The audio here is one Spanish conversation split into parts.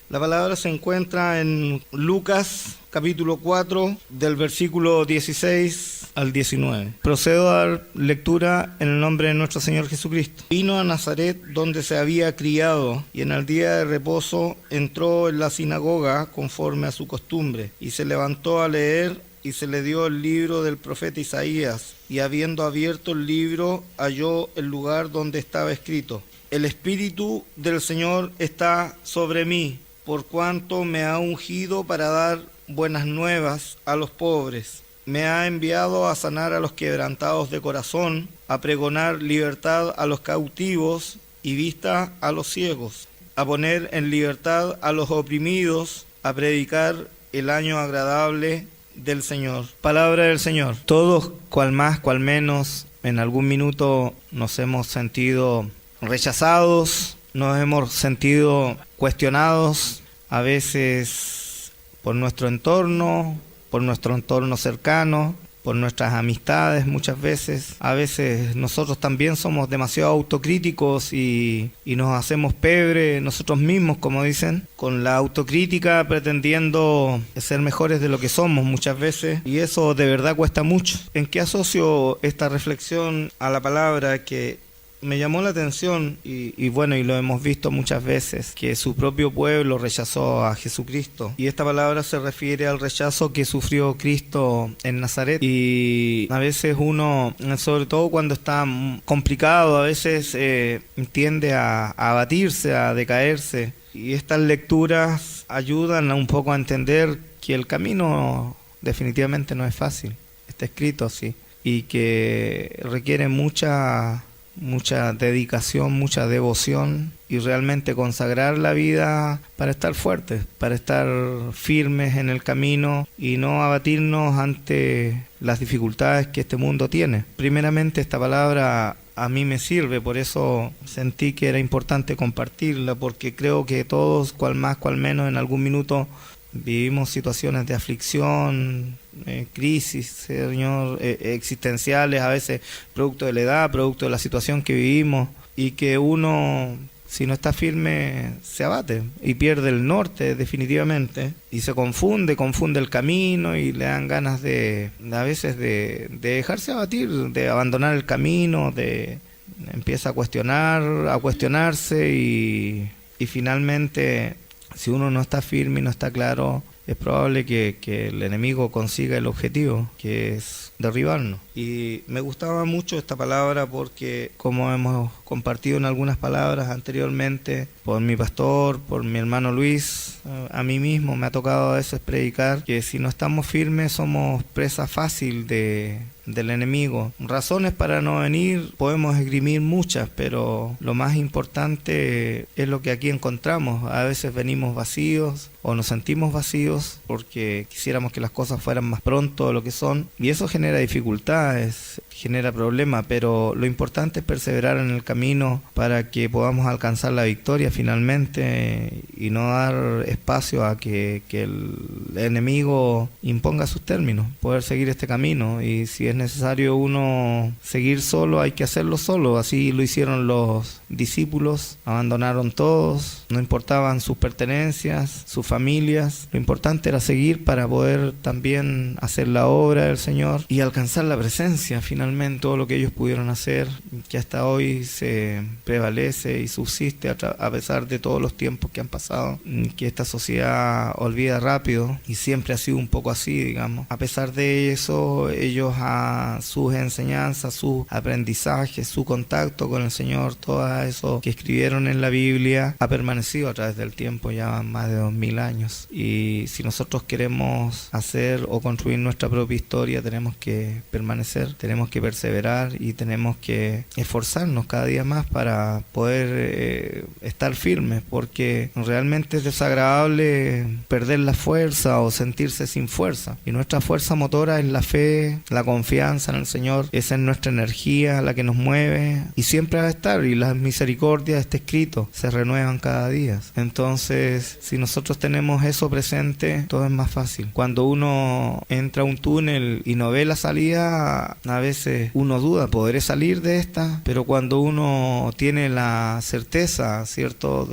La palabra se encuentra en Lucas capítulo 4 del versículo 16 al 19. Procedo a dar lectura en el nombre de nuestro Señor Jesucristo. Vino a Nazaret donde se había criado y en el día de reposo entró en la sinagoga conforme a su costumbre y se levantó a leer y se le dio el libro del profeta Isaías y habiendo abierto el libro halló el lugar donde estaba escrito: El Espíritu del Señor está sobre mí, por cuanto me ha ungido para dar buenas nuevas a los pobres. Me ha enviado a sanar a los quebrantados de corazón, a pregonar libertad a los cautivos y vista a los ciegos, a poner en libertad a los oprimidos, a predicar el año agradable del Señor. Palabra del Señor. Todos, cual más, cual menos, en algún minuto nos hemos sentido rechazados, nos hemos sentido cuestionados, a veces por nuestro entorno cercano, por nuestras amistades muchas veces. A veces nosotros también somos demasiado autocríticos y nos hacemos pebre nosotros mismos, como dicen, con la autocrítica pretendiendo ser mejores de lo que somos muchas veces, y eso de verdad cuesta mucho. ¿En qué asocio esta reflexión a la palabra que me llamó la atención y lo hemos visto muchas veces, que su propio pueblo rechazó a Jesucristo? Y esta palabra se refiere al rechazo que sufrió Cristo en Nazaret. Y a veces uno, sobre todo cuando está complicado, a veces tiende a abatirse, a decaerse. Y estas lecturas ayudan un poco a entender que el camino definitivamente no es fácil. Está escrito así. Y que requiere mucha dedicación, mucha devoción y realmente consagrar la vida para estar fuertes, para estar firmes en el camino y no abatirnos ante las dificultades que este mundo tiene. Primeramente, esta palabra a mí me sirve, por eso sentí que era importante compartirla, porque creo que todos, cual más, cual menos, en algún minuto vivimos situaciones de aflicción, crisis, Señor, existenciales, a veces producto de la edad, producto de la situación que vivimos, y que uno, si no está firme, se abate y pierde el norte definitivamente, y se confunde el camino y le dan ganas a veces de dejarse abatir, de abandonar el camino, empieza a cuestionarse y finalmente, si uno no está firme y no está claro, es probable que el enemigo consiga el objetivo, que es derribarnos. Y me gustaba mucho esta palabra porque, como hemos compartido en algunas palabras anteriormente, por mi pastor, por mi hermano Luis, a mí mismo me ha tocado a veces predicar que si no estamos firmes somos presa fácil del enemigo. Razones para no venir podemos esgrimir muchas, pero lo más importante es lo que aquí encontramos. A veces venimos vacíos o nos sentimos vacíos porque quisiéramos que las cosas fueran más pronto de lo que son, y eso genera dificultades, genera problemas, pero lo importante es perseverar en el camino para que podamos alcanzar la victoria finalmente y no dar espacio a que el enemigo imponga sus términos, poder seguir este camino. Y si es necesario uno seguir solo, hay que hacerlo solo. Así lo hicieron los discípulos, abandonaron todos, no importaban sus pertenencias, sus familias, lo importante era seguir para poder también hacer la obra del Señor y alcanzar la presencia. Finalmente, todo lo que ellos pudieron hacer, que hasta hoy se prevalece y subsiste a pesar de todos los tiempos que han pasado, que esta sociedad olvida rápido y siempre ha sido un poco así, digamos. A pesar de eso, ellos a sus enseñanzas, sus aprendizajes, su contacto con el Señor, todo eso que escribieron en la Biblia ha permanecido a través del tiempo, ya más de 2000 años. Y si nosotros queremos hacer o construir nuestra propia historia, tenemos que permanecer, tenemos que perseverar y tenemos que esforzarnos cada día más para poder estar firmes, porque realmente es desagradable perder la fuerza o sentirse sin fuerza, y nuestra fuerza motora es la fe, la confianza en el Señor. Esa es nuestra energía, la que nos mueve y siempre va a estar, y las misericordias, está escrito, se renuevan cada día. Entonces, si nosotros tenemos eso presente, frente, todo es más fácil. Cuando uno entra a un túnel y no ve la salida, a veces uno duda, ¿podré salir de esta? Pero cuando uno tiene la certeza, ¿cierto?,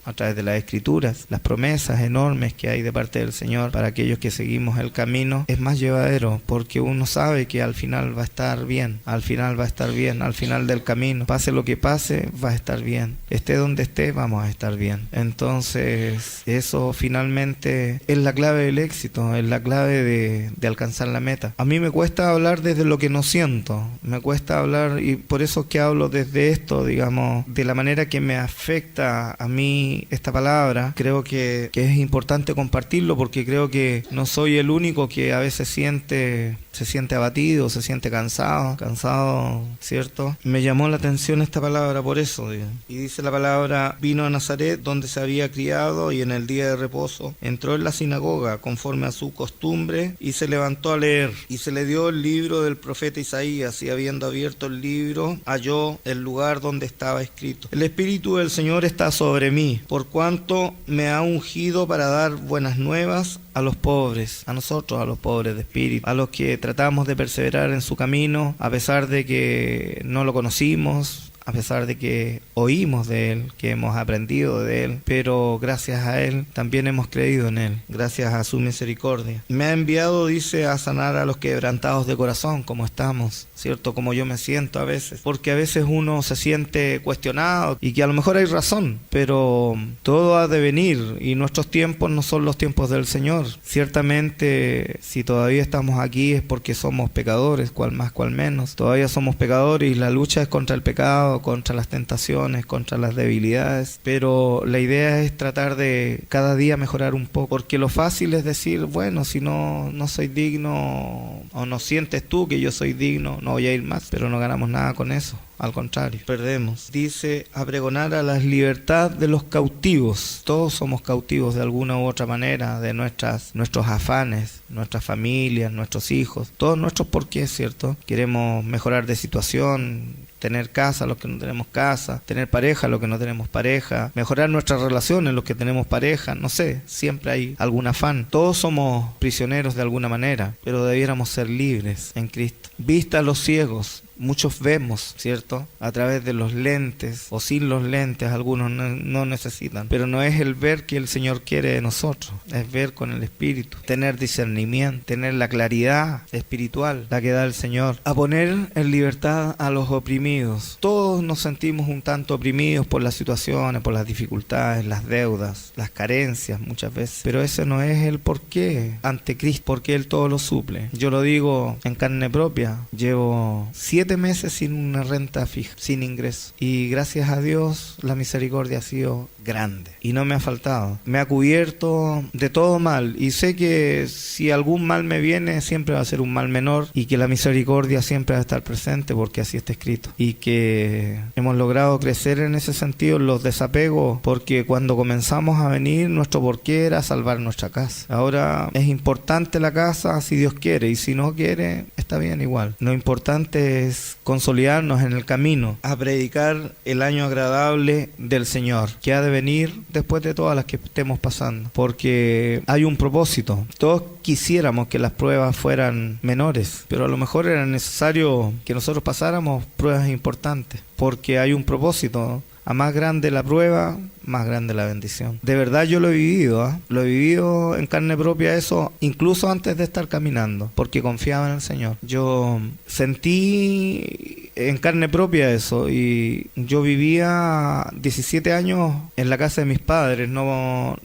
a través de las Escrituras, las promesas enormes que hay de parte del Señor para aquellos que seguimos el camino, es más llevadero, porque uno sabe que al final va a estar bien, al final va a estar bien, al final del camino, pase lo que pase, va a estar bien, esté donde esté, vamos a estar bien. Entonces, eso finalmente es la clave del éxito, es la clave de alcanzar la meta. A mí me cuesta hablar desde lo que no siento, me cuesta hablar, y por eso es que hablo desde esto, digamos, de la manera que me afecta a mí esta palabra. Creo que es importante compartirlo, porque creo que no soy el único que a veces se siente abatido, se siente cansado, ¿cierto? Me llamó la atención esta palabra por eso, digo. Y dice la palabra: vino a Nazaret, donde se había criado, y en el día de reposo entró en la sinagoga conforme a su costumbre, y se levantó a leer. Y se le dio el libro del profeta Isaías, y habiendo abierto el libro, halló el lugar donde estaba escrito: el Espíritu del Señor está sobre mí, por cuanto me ha ungido para dar buenas nuevas a los pobres, a nosotros, a los pobres de espíritu, a los que tratamos de perseverar en su camino, a pesar de que no lo conocimos, a pesar de que oímos de Él, que hemos aprendido de Él, pero gracias a Él también hemos creído en Él, gracias a su misericordia. Me ha enviado, dice, a sanar a los quebrantados de corazón, como estamos, ¿cierto? Como yo me siento a veces, porque a veces uno se siente cuestionado, y que a lo mejor hay razón, pero todo ha de venir, y nuestros tiempos no son los tiempos del Señor. Ciertamente, si todavía estamos aquí es porque somos pecadores, cual más, cual menos. Todavía somos pecadores, y la lucha es contra el pecado, contra las tentaciones, contra las debilidades, pero la idea es tratar de cada día mejorar un poco, porque lo fácil es decir, bueno, si no soy digno, o no sientes tú que yo soy digno, no voy a ir más, pero no ganamos nada con eso. Al contrario, perdemos. Dice, a pregonar a la libertad de los cautivos. Todos somos cautivos de alguna u otra manera, de nuestros afanes, nuestras familias, nuestros hijos, todos nuestros porqués, ¿cierto? Queremos mejorar de situación, tener casa, los que no tenemos casa, tener pareja, los que no tenemos pareja, mejorar nuestras relaciones, los que tenemos pareja, no sé, siempre hay algún afán. Todos somos prisioneros de alguna manera, pero debiéramos ser libres en Cristo. Vista a los ciegos. Muchos vemos, ¿cierto?, a través de los lentes o sin los lentes, algunos no necesitan, pero no es el ver que el Señor quiere de nosotros, es ver con el Espíritu, tener discernimiento, tener la claridad espiritual, la que da el Señor, a poner en libertad a los oprimidos. Todos nos sentimos un tanto oprimidos por las situaciones, por las dificultades, las deudas, las carencias muchas veces, pero ese no es el porqué ante Cristo, porque Él todo lo suple. Yo lo digo en carne propia, llevo 7 meses sin una renta fija, sin ingreso, y gracias a Dios la misericordia ha sido grande y no me ha faltado, me ha cubierto de todo mal, y sé que si algún mal me viene siempre va a ser un mal menor, y que la misericordia siempre va a estar presente, porque así está escrito, y que hemos logrado crecer en ese sentido, en los desapegos, porque cuando comenzamos a venir nuestro porqué era salvar nuestra casa. Ahora es importante la casa si Dios quiere, y si no quiere está bien igual. Lo importante es consolidarnos en el camino a predicar el año agradable del Señor, que ha de venir después de todas las que estemos pasando, porque hay un propósito. Todos quisiéramos que las pruebas fueran menores, pero a lo mejor era necesario que nosotros pasáramos pruebas importantes, porque hay un propósito. A más grande la prueba, más grande la bendición. De verdad yo lo he vivido, ¿eh? Lo he vivido en carne propia eso, incluso antes de estar caminando, porque confiaba en el Señor. Yo sentí en carne propia eso, y yo vivía 17 años en la casa de mis padres. No,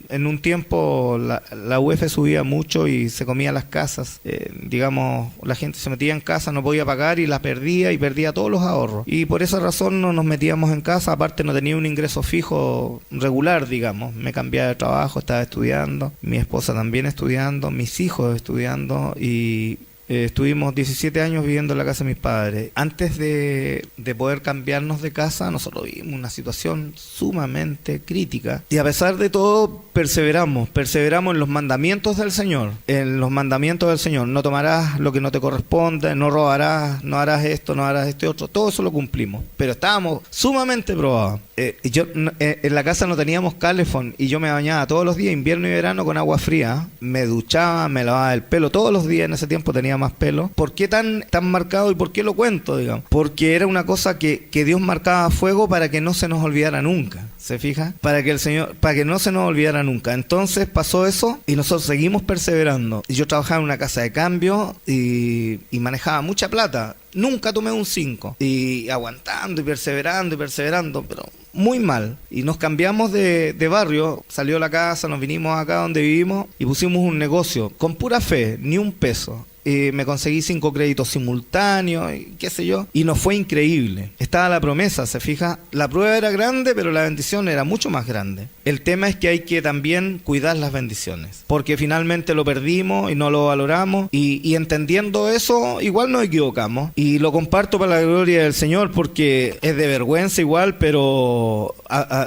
en un tiempo la UF subía mucho y se comía las casas. Digamos, la gente se metía en casa, no podía pagar y la perdía, y perdía todos los ahorros. Y por esa razón no nos metíamos en casa. Aparte no tenía un ingreso fijo regular, digamos. Me cambiaba de trabajo, estaba estudiando, mi esposa también estudiando, mis hijos estudiando, y Estuvimos 17 años viviendo en la casa de mis padres. Antes de poder cambiarnos de casa, nosotros vivimos una situación sumamente crítica. Y a pesar de todo, perseveramos en los mandamientos del Señor. En los mandamientos del Señor. No tomarás lo que no te corresponde, no robarás, no harás esto, no harás este otro. Todo eso lo cumplimos. Pero estábamos sumamente probados. En la casa no teníamos calefón y yo me bañaba todos los días, invierno y verano, con agua fría. Me duchaba, me lavaba el pelo todos los días. En ese tiempo tenía más pelo. ¿Por qué tan marcado y por qué lo cuento, digamos? Porque era una cosa que Dios marcaba a fuego para que no se nos olvidara nunca. ¿Se fija? Para que no se nos olvidara nunca. Entonces pasó eso y nosotros seguimos perseverando. Yo trabajaba en una casa de cambio y manejaba mucha plata. Nunca tomé un 5. Y aguantando y perseverando, pero muy mal. Y nos cambiamos de barrio, salió la casa, nos vinimos acá donde vivimos y pusimos un negocio con pura fe, ni un peso. Me conseguí 5 créditos simultáneos, y qué sé yo, y nos fue increíble. Estaba la promesa, ¿se fija? La prueba era grande, pero la bendición era mucho más grande. El tema es que hay que también cuidar las bendiciones, porque finalmente lo perdimos y no lo valoramos, y entendiendo eso, igual nos equivocamos. Y lo comparto para la gloria del Señor, porque es de vergüenza igual, pero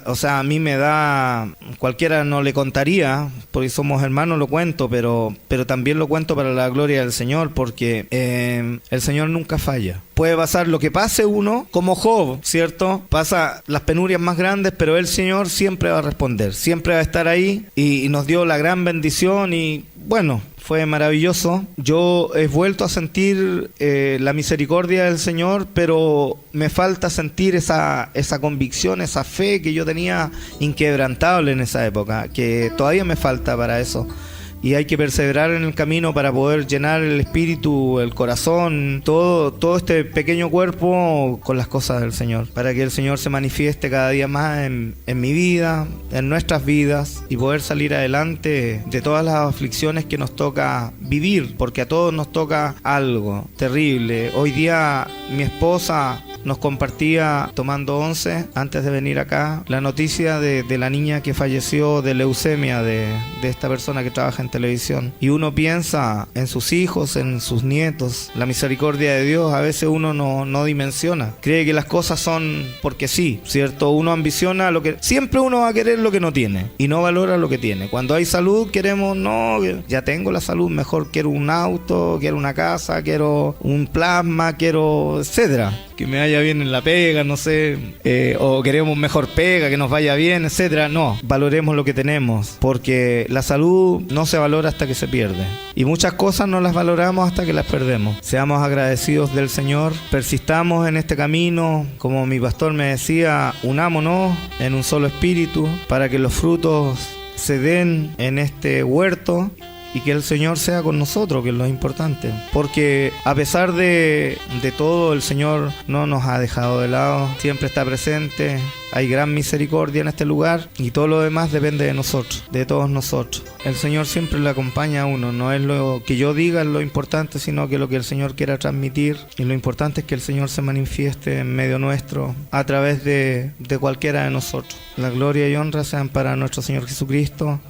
o sea, a mí me da, cualquiera no le contaría, porque somos hermanos, lo cuento, pero también lo cuento para la gloria del Señor, porque el Señor nunca falla. Puede pasar lo que pase uno, como Job, ¿cierto? Pasa las penurias más grandes, pero el Señor siempre va a responder, siempre va a estar ahí, y nos dio la gran bendición y bueno, fue maravilloso. Yo he vuelto a sentir la misericordia del Señor, pero me falta sentir esa convicción, esa fe que yo tenía inquebrantable en esa época, que todavía me falta para eso. Y hay que perseverar en el camino para poder llenar el espíritu, el corazón, todo este pequeño cuerpo con las cosas del Señor, para que el Señor se manifieste cada día más en mi vida, en nuestras vidas, y poder salir adelante de todas las aflicciones que nos toca vivir, porque a todos nos toca algo terrible. Hoy día mi esposa nos compartía, tomando once antes de venir acá, la noticia de la niña que falleció de leucemia, de esta persona que trabaja en televisión. Y uno piensa en sus hijos, en sus nietos. La misericordia de Dios a veces uno no dimensiona. Cree que las cosas son porque sí, ¿cierto? Uno ambiciona siempre uno va a querer lo que no tiene y no valora lo que tiene. Cuando hay salud queremos, no, ya tengo la salud, mejor quiero un auto, quiero una casa, quiero un plasma, quiero etcétera. Que me vaya bien en la pega, no sé, o queremos mejor pega, que nos vaya bien, etcétera. No, valoremos lo que tenemos, porque la salud no se valora hasta que se pierde, y muchas cosas no las valoramos hasta que las perdemos. Seamos agradecidos del Señor, persistamos en este camino, como mi pastor me decía, unámonos en un solo espíritu para que los frutos se den en este huerto, y que el Señor sea con nosotros, que es lo importante. Porque a pesar de todo, el Señor no nos ha dejado de lado, siempre está presente. Hay gran misericordia en este lugar y todo lo demás depende de nosotros, de todos nosotros. El Señor siempre le acompaña a uno, no es lo que yo diga es lo importante, sino que lo que el Señor quiera transmitir. Y lo importante es que el Señor se manifieste en medio nuestro a través de cualquiera de nosotros. La gloria y honra sean para nuestro Señor Jesucristo.